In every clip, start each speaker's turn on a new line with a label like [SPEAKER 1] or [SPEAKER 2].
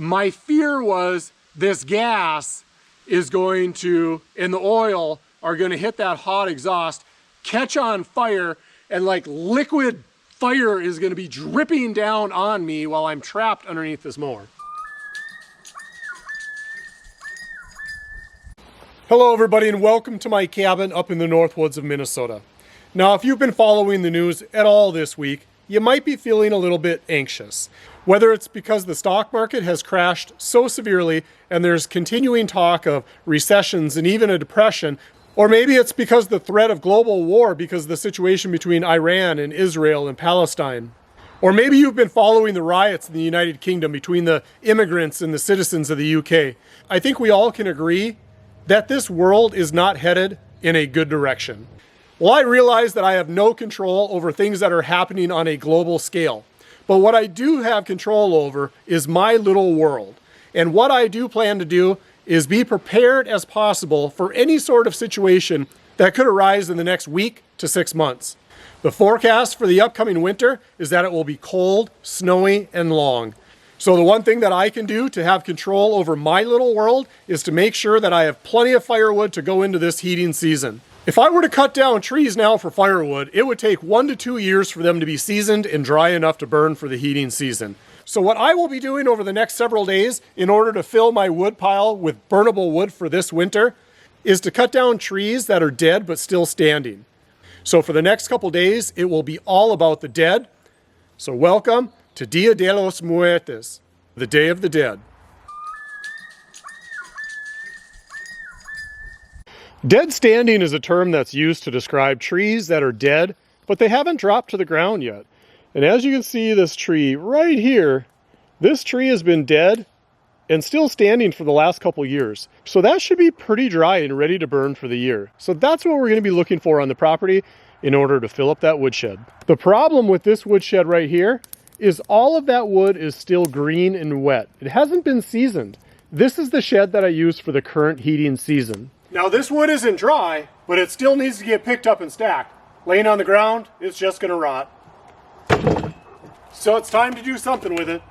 [SPEAKER 1] My fear was this gas is going to, and the oil are going to hit that hot exhaust, catch on fire, and like liquid fire is going to be dripping down on me while I'm trapped underneath this mower. Hello everybody, and welcome to my cabin up in the North Woods of Minnesota. Now, if you've been following the news at all this week, you might be feeling a little bit anxious. Whether it's because the stock market has crashed so severely and there's continuing talk of recessions and even a depression, or maybe it's because the threat of global war because of the situation between Iran and Israel and Palestine. Or maybe you've been following the riots in the United Kingdom between the immigrants and the citizens of the UK. I think we all can agree that this world is not headed in a good direction. Well, I realize that I have no control over things that are happening on a global scale. But what I do have control over is my little world. And what I do plan to do is be prepared as possible for any sort of situation that could arise in the next week to 6 months. The forecast for the upcoming winter is that it will be cold, snowy, and long. So the one thing that I can do to have control over my little world is to make sure that I have plenty of firewood to go into this heating season. If I were to cut down trees now for firewood, it would take 1 to 2 years for them to be seasoned and dry enough to burn for the heating season. So what I will be doing over the next several days in order to fill my wood pile with burnable wood for this winter is to cut down trees that are dead but still standing. So for the next couple days, it will be all about the dead. So welcome to Dia de los Muertos, the Day of the Dead. Dead standing is a term that's used to describe trees that are dead, but they haven't dropped to the ground yet. And as you can see, this tree right here, this tree has been dead and still standing for the last couple years. So that should be pretty dry and ready to burn for the year. So that's what we're going to be looking for on the property in order to fill up that woodshed. The problem with this woodshed right here is all of that wood is still green and wet. It hasn't been seasoned. This is the shed that I use for the current heating season. Now this wood isn't dry, but it still needs to get picked up and stacked. Laying on the ground, it's just gonna rot. So it's time to do something with it.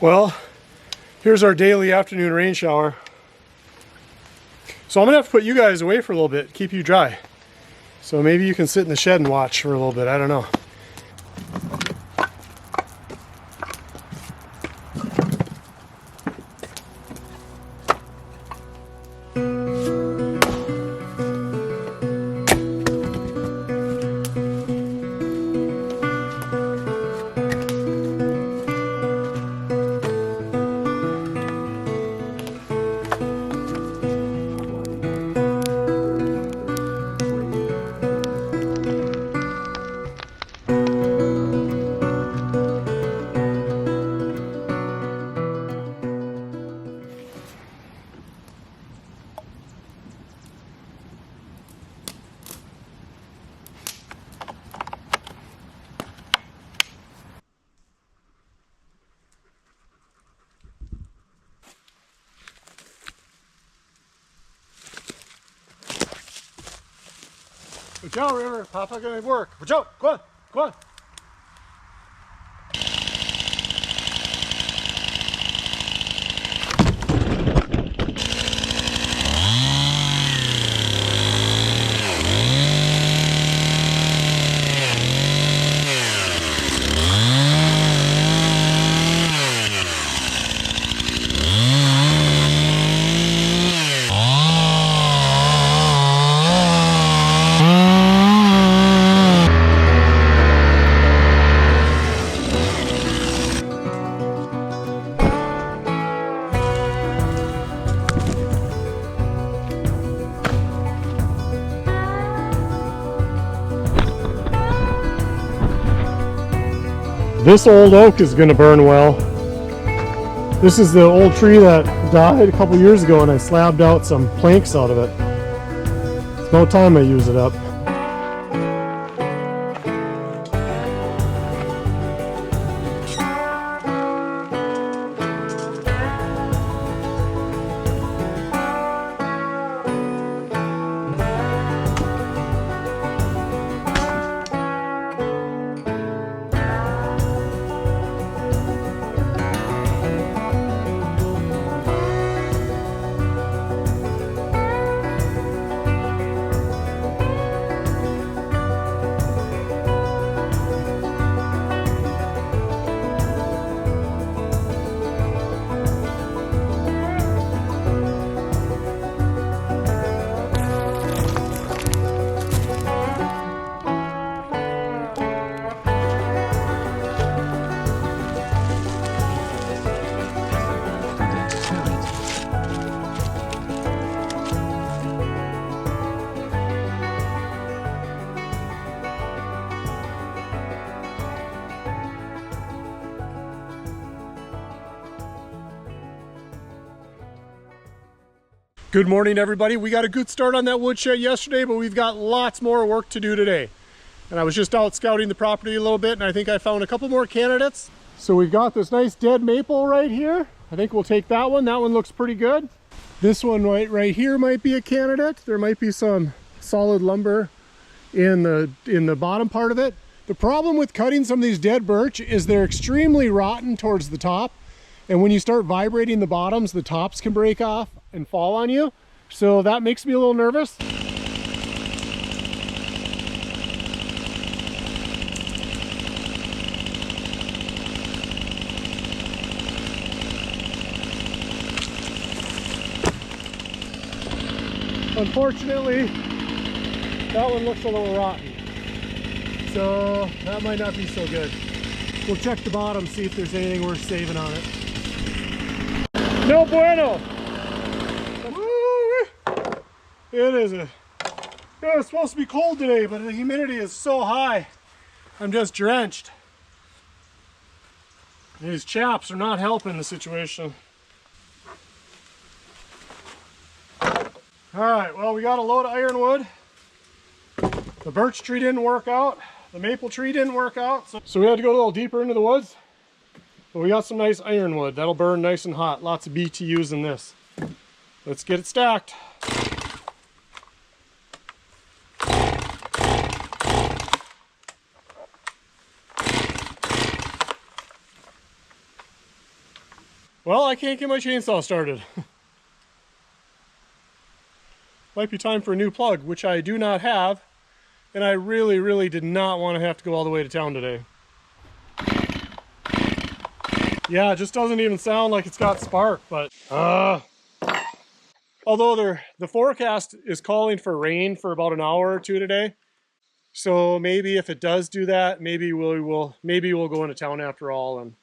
[SPEAKER 1] Well, here's our daily afternoon rain shower. So I'm gonna have to put you guys away for a little bit, keep you dry. So maybe you can sit in the shed and watch for a little bit, I don't know. Watch out, River. Papa gonna work. Watch out. Go on. Go on. This old oak is going to burn well. This is the old tree that died a couple years ago, and I slabbed out some planks out of it. It's about time I use it up. Good morning, everybody. We got a good start on that woodshed yesterday, but we've got lots more work to do today. And I was just out scouting the property a little bit, and I think I found a couple more candidates. So we've got this nice dead maple right here. I think we'll take that one. That one looks pretty good. This one right here might be a candidate. There might be some solid lumber in the bottom part of it. The problem with cutting some of these dead birch is they're extremely rotten towards the top. And when you start vibrating the bottoms, the tops can break off and fall on you. So that makes me a little nervous. Unfortunately, that one looks a little rotten. So that might not be so good. We'll check the bottom, see if there's anything worth saving on it. No bueno! It's supposed to be cold today, but the humidity is so high. I'm just drenched. These chaps are not helping the situation. Alright, well, we got a load of ironwood. The birch tree didn't work out. The maple tree didn't work out. So we had to go a little deeper into the woods. But we got some nice ironwood. That'll burn nice and hot. Lots of BTUs in this. Let's get it stacked. Well, I can't get my chainsaw started. Might be time for a new plug, which I do not have. And I really did not want to have to go all the way to town today. Yeah, it just doesn't even sound like it's got spark, but although the forecast is calling for rain for about an hour or two today. So maybe if it does do that, maybe we'll go into town after all and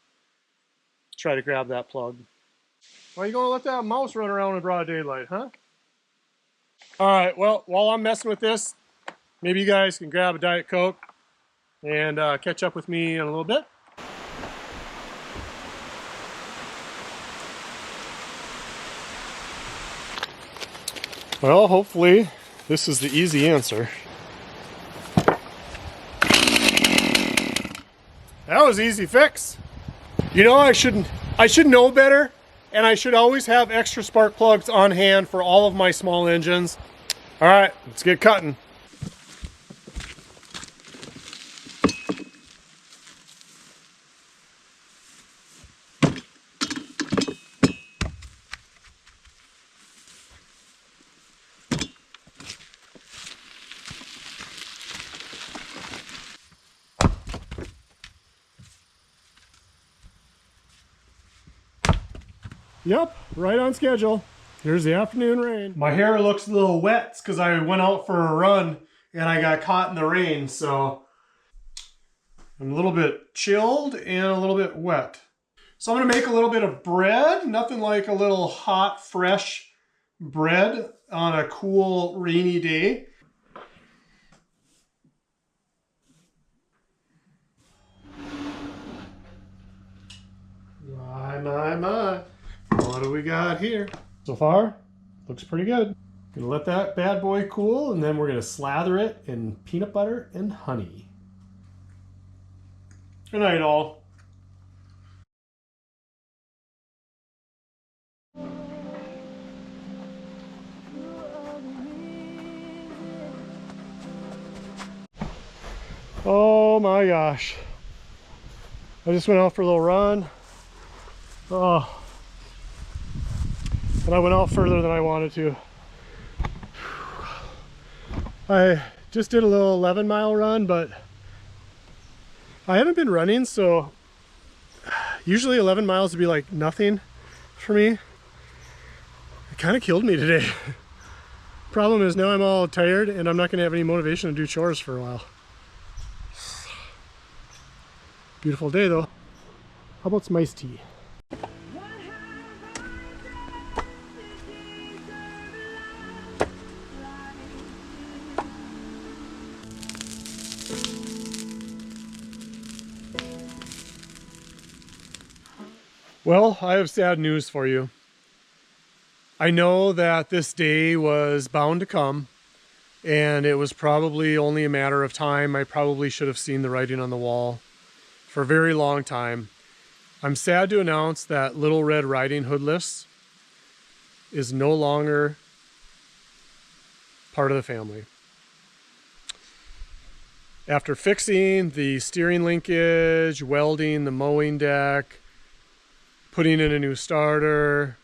[SPEAKER 1] try to grab that plug. Why are you gonna let that mouse run around in broad daylight, huh? Alright, well, while I'm messing with this, maybe you guys can grab a Diet Coke and catch up with me in a little bit. Well, hopefully this is the easy answer. That was easy fix. You know, I should know better, and I should always have extra spark plugs on hand for all of my small engines. All right, let's get cutting. Yep, right on schedule. Here's the afternoon rain. My hair looks a little wet because I went out for a run and I got caught in the rain, so I'm a little bit chilled and a little bit wet. So I'm gonna make a little bit of bread, nothing like a little hot, fresh bread on a cool, rainy day. My. What do we got here? So far, looks pretty good. Gonna let that bad boy cool, and then we're gonna slather it in peanut butter and honey. Good night, all. Oh my gosh. I just went out for a little run. Oh. And I went out further than I wanted to. I just did a little 11-mile run, but I haven't been running, so usually 11 miles would be like nothing for me. It kind of killed me today. Problem is now I'm all tired and I'm not going to have any motivation to do chores for a while. Beautiful day though. How about some iced tea? Well, I have sad news for you. I know that this day was bound to come, and it was probably only a matter of time. I probably should have seen the writing on the wall for a very long time. I'm sad to announce that Little Red Riding Hoodless is no longer part of the family. After fixing the steering linkage, welding the mowing deck, putting in a new starter,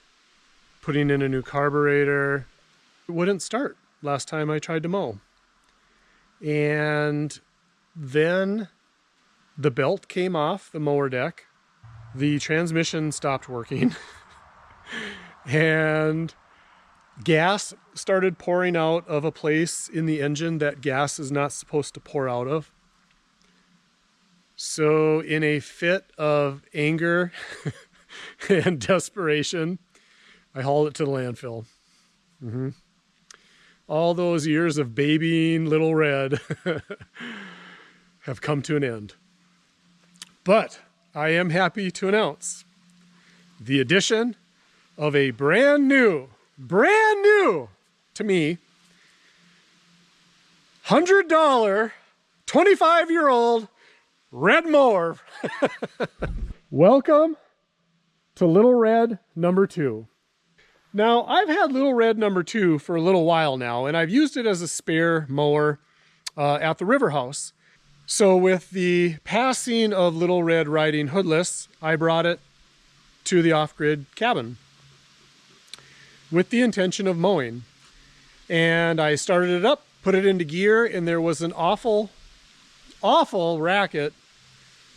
[SPEAKER 1] putting in a new carburetor, it wouldn't start last time I tried to mow. And then the belt came off the mower deck, the transmission stopped working, and gas started pouring out of a place in the engine that gas is not supposed to pour out of. So in a fit of anger and desperation, I hauled it to the landfill. All those years of babying Little Red have come to an end. But I am happy to announce the addition of a brand new to me, $100, 25-year-old red mower. Welcome to Little Red number 2. Now, I've had Little Red number 2 for a little while now, and I've used it as a spare mower at the river house. So with the passing of Little Red Riding Hoodless, I brought it to the off-grid cabin with the intention of mowing. And I started it up, put it into gear, and there was an awful racket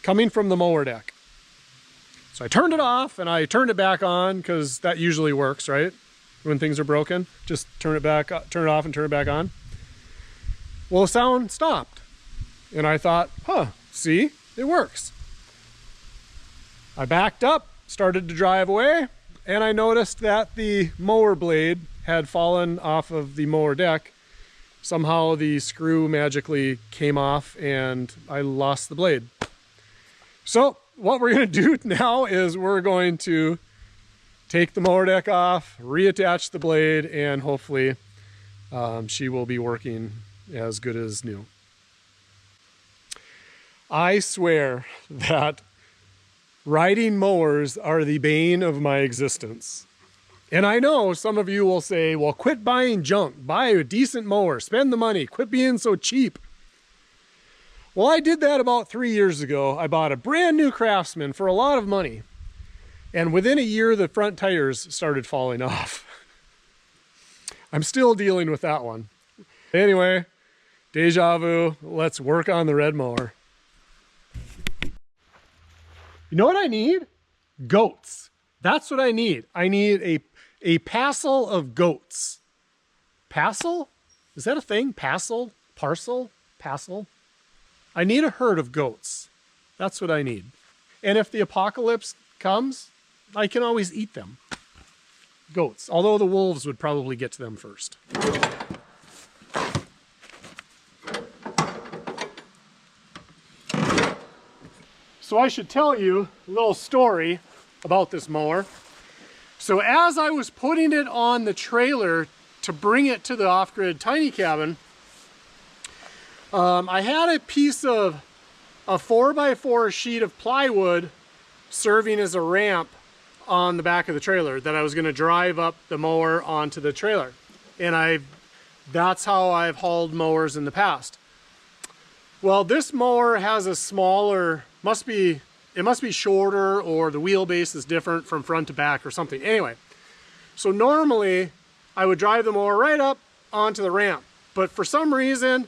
[SPEAKER 1] coming from the mower deck. So I turned it off and I turned it back on, because that usually works, right? When things are broken, just turn it off and turn it back on. Well, the sound stopped. And I thought, see, it works. I backed up, started to drive away, and I noticed that the mower blade had fallen off of the mower deck. Somehow the screw magically came off and I lost the blade. So what we're going to do now is we're going to take the mower deck off, reattach the blade, and hopefully she will be working as good as new. I swear that riding mowers are the bane of my existence. And I know some of you will say, well, quit buying junk, buy a decent mower, spend the money, quit being so cheap. Well, I did that about 3 years ago. I bought a brand new Craftsman for a lot of money. And within a year, the front tires started falling off. I'm still dealing with that one. Anyway, deja vu, let's work on the red mower. You know what I need? Goats. That's what I need. I need a passel of goats. Passel? Is that a thing? Passel? Parcel? Passel? I need a herd of goats. That's what I need. And if the apocalypse comes, I can always eat them. Goats. Although the wolves would probably get to them first. So I should tell you a little story about this mower. So as I was putting it on the trailer to bring it to the off-grid tiny cabin, I had a piece of a 4x4 sheet of plywood serving as a ramp on the back of the trailer that I was going to drive up the mower onto the trailer. And that's how I've hauled mowers in the past. Well, this mower has a smaller, it must be shorter, or the wheelbase is different from front to back or something. Anyway, so normally I would drive the mower right up onto the ramp. But for some reason,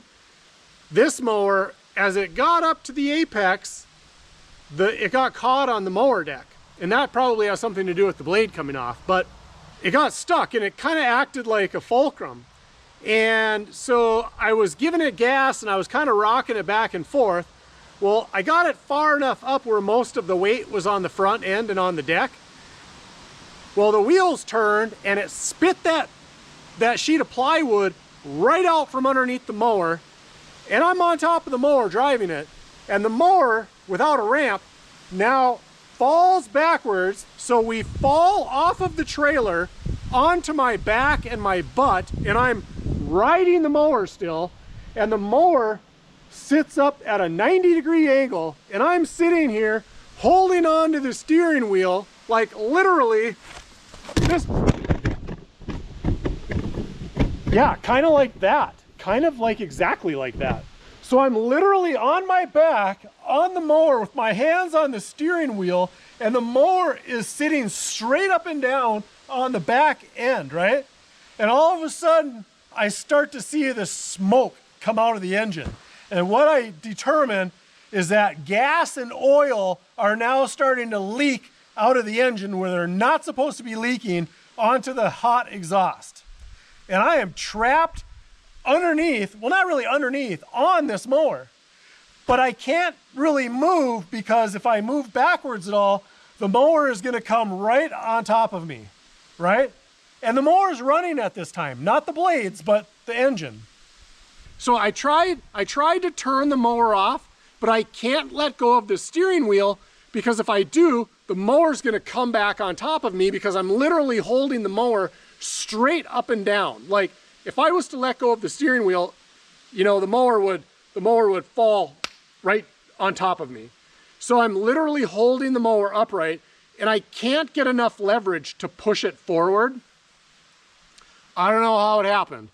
[SPEAKER 1] this mower, as it got up to the apex, it got caught on the mower deck. And that probably has something to do with the blade coming off. But it got stuck and it kind of acted like a fulcrum. And so I was giving it gas and I was kind of rocking it back and forth. Well, I got it far enough up where most of the weight was on the front end and on the deck. Well, the wheels turned and it spit that sheet of plywood right out from underneath the mower. And I'm on top of the mower driving it. And the mower, without a ramp, now falls backwards. So we fall off of the trailer onto my back and my butt, and I'm riding the mower still, and the mower sits up at a 90-degree angle, and I'm sitting here holding on to the steering wheel, like literally this. Yeah, kind of like that. Kind of like exactly like that. So I'm literally on my back on the mower with my hands on the steering wheel, and the mower is sitting straight up and down on the back end, right? And all of a sudden, I start to see the smoke come out of the engine. And what I determine is that gas and oil are now starting to leak out of the engine where they're not supposed to be leaking onto the hot exhaust. And I am trapped underneath, well, not really underneath, on this mower. But I can't really move because if I move backwards at all, the mower is going to come right on top of me, right? And the mower is running at this time, not the blades, but the engine. So I tried to turn the mower off, but I can't let go of the steering wheel because if I do, the mower's going to come back on top of me because I'm literally holding the mower straight up and down. Like if I was to let go of the steering wheel, you know, the mower would fall right on top of me. So I'm literally holding the mower upright and I can't get enough leverage to push it forward. I don't know how it happened,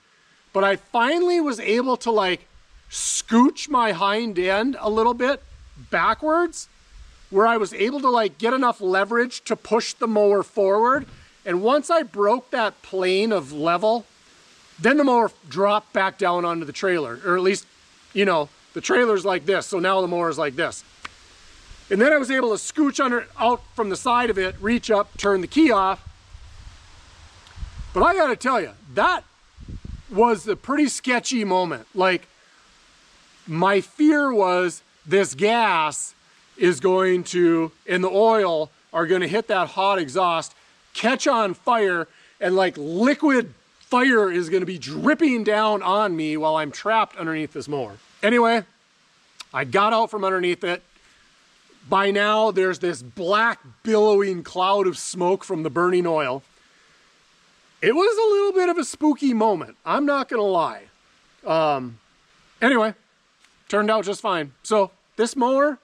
[SPEAKER 1] but I finally was able to like scooch my hind end a little bit backwards where I was able to like get enough leverage to push the mower forward. And once I broke that plane of level, then the mower dropped back down onto the trailer, or at least, you know, the trailer's like this. So now the mower's like this. And then I was able to scooch out from the side of it, reach up, turn the key off. But I gotta tell you, that was a pretty sketchy moment. Like, my fear was this gas is going to, and the oil are gonna hit that hot exhaust, catch on fire, and like liquid fire is gonna be dripping down on me while I'm trapped underneath this mower. Anyway, I got out from underneath it. By now, there's this black billowing cloud of smoke from the burning oil. It was a little bit of a spooky moment, I'm not gonna lie. Anyway, turned out just fine. So this mower,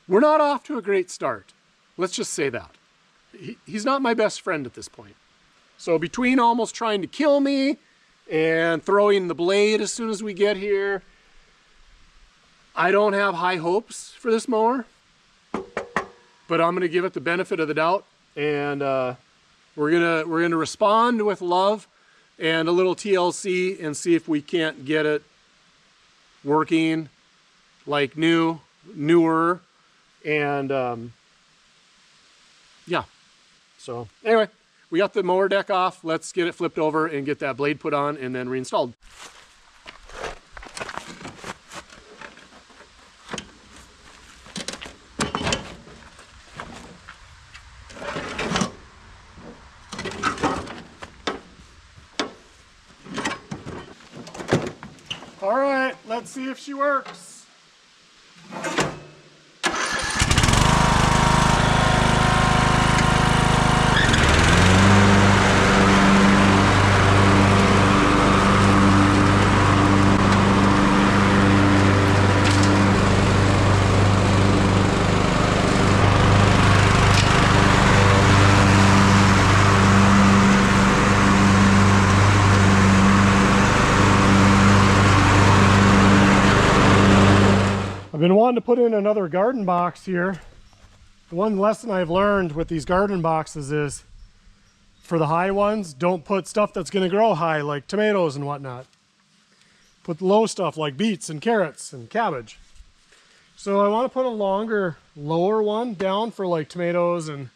[SPEAKER 1] we're not off to a great start. Let's just say that. He's not my best friend at this point. So between almost trying to kill me and throwing the blade as soon as we get here, I don't have high hopes for this mower, but I'm gonna give it the benefit of the doubt, and we're gonna respond with love and a little TLC and see if we can't get it working like newer, and yeah. So anyway, we got the mower deck off. Let's get it flipped over and get that blade put on and then reinstalled. All right, let's see if she works. I've been wanting to put in another garden box here. The one lesson I've learned with these garden boxes is for the high ones, don't put stuff that's going to grow high like tomatoes and whatnot. Put low stuff like beets and carrots and cabbage. So I want to put a longer, lower one down for like tomatoes and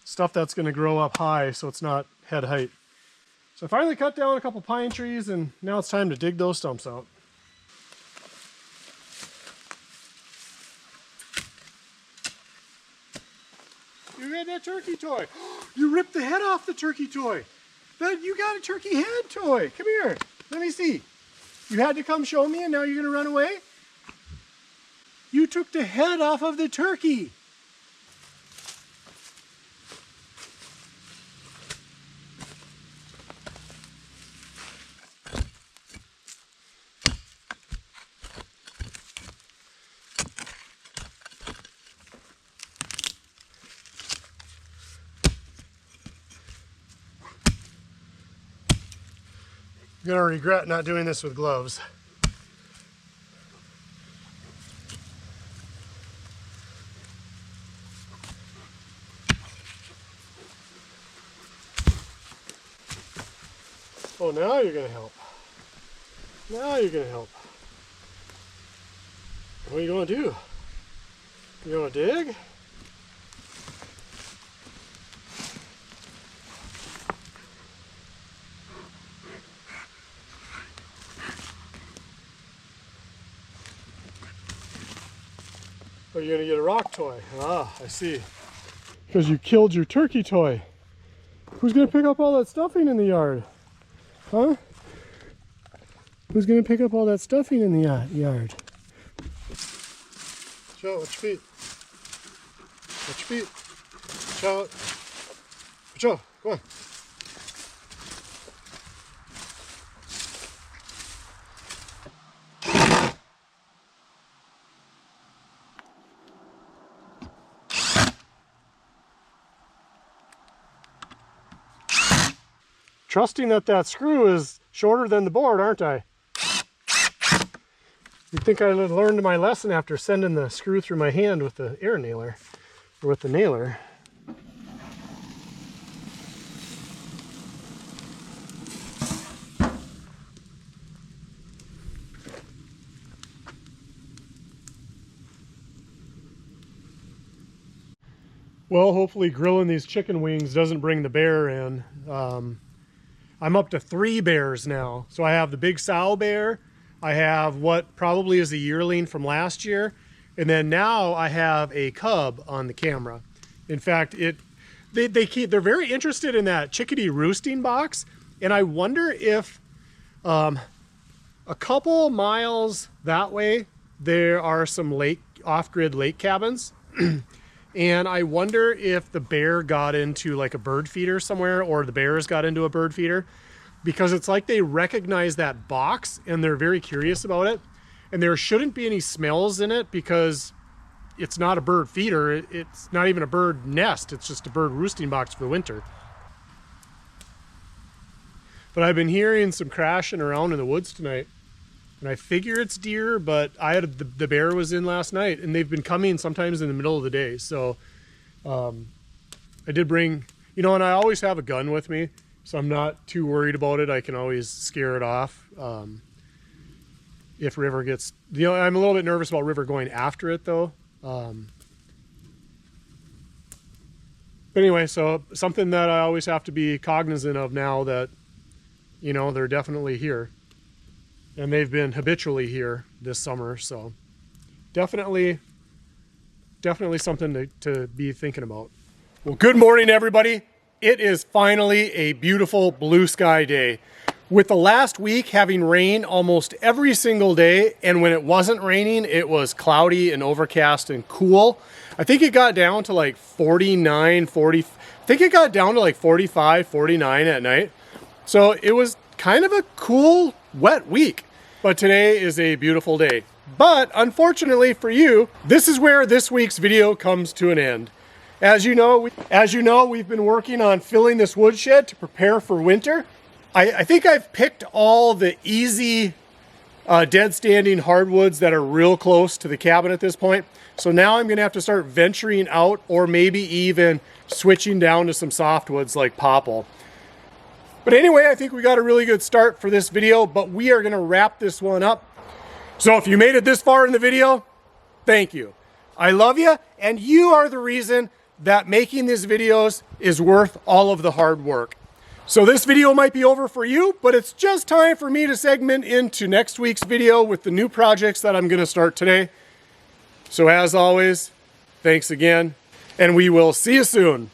[SPEAKER 1] stuff that's going to grow up high so it's not head height. So I finally cut down a couple pine trees and now it's time to dig those stumps out. You got that turkey toy. You ripped the head off the turkey toy. You got a turkey head toy. Come here. Let me see. You had to come show me and now you're going to run away? You took the head off of the turkey. You're gonna regret not doing this with gloves. Oh, now you're gonna help. Now you're gonna help. What are you gonna do? You gonna dig? Or are you gonna get a rock toy? Ah, I see. Because you killed your turkey toy. Who's gonna pick up all that stuffing in the yard? Huh? Who's gonna pick up all that stuffing in the yard? Show, watch your feet. Watch your feet. Show. Show, come on. Trusting that that screw is shorter than the board, aren't I? You'd think I learned my lesson after sending the screw through my hand with the air nailer, or with the nailer. Well, hopefully grilling these chicken wings doesn't bring the bear in. I'm up to 3 bears now. So I have the big sow bear, I have what probably is a yearling from last year, and then now I have a cub on the camera. In fact, they're very interested in that chickadee roosting box, and I wonder if a couple miles that way there are some off-grid lake cabins. And I wonder if the bear got into like a bird feeder somewhere, or the bears got into a bird feeder, because it's like they recognize that box and they're very curious about it. And there shouldn't be any smells in it because it's not a bird feeder. It's not even a bird nest. It's just a bird roosting box for the winter. But I've been hearing some crashing around in the woods tonight. And I figure it's deer, but I had the bear was in last night, and they've been coming sometimes in the middle of the day. So I did bring, and I always have a gun with me, so I'm not too worried about it. I can always scare it off. If River gets, I'm a little bit nervous about River going after it though. But anyway, so something that I always have to be cognizant of now that, you know, they're definitely here. And they've been habitually here this summer, so definitely something to be thinking about. Well, good morning, everybody. It is finally a beautiful blue sky day. With the last week having rain almost every single day, and when it wasn't raining, it was cloudy and overcast and cool. I think it got down to like 49, 40, I think it got down to like 45, 49 at night. So it was kind of a cool, wet week. But today is a beautiful day. But unfortunately for you, this is where this week's video comes to an end. As you know, we've been working on filling this woodshed to prepare for winter. I think I've picked all the easy dead standing hardwoods that are real close to the cabin at this point. So now I'm gonna have to start venturing out, or maybe even switching down to some softwoods like popple. But anyway, I think we got a really good start for this video, but we are gonna wrap this one up. So if you made it this far in the video, thank you. I love you, and you are the reason that making these videos is worth all of the hard work. So this video might be over for you, but it's just time for me to segment into next week's video with the new projects that I'm gonna start today. So as always, thanks again, and we will see you soon.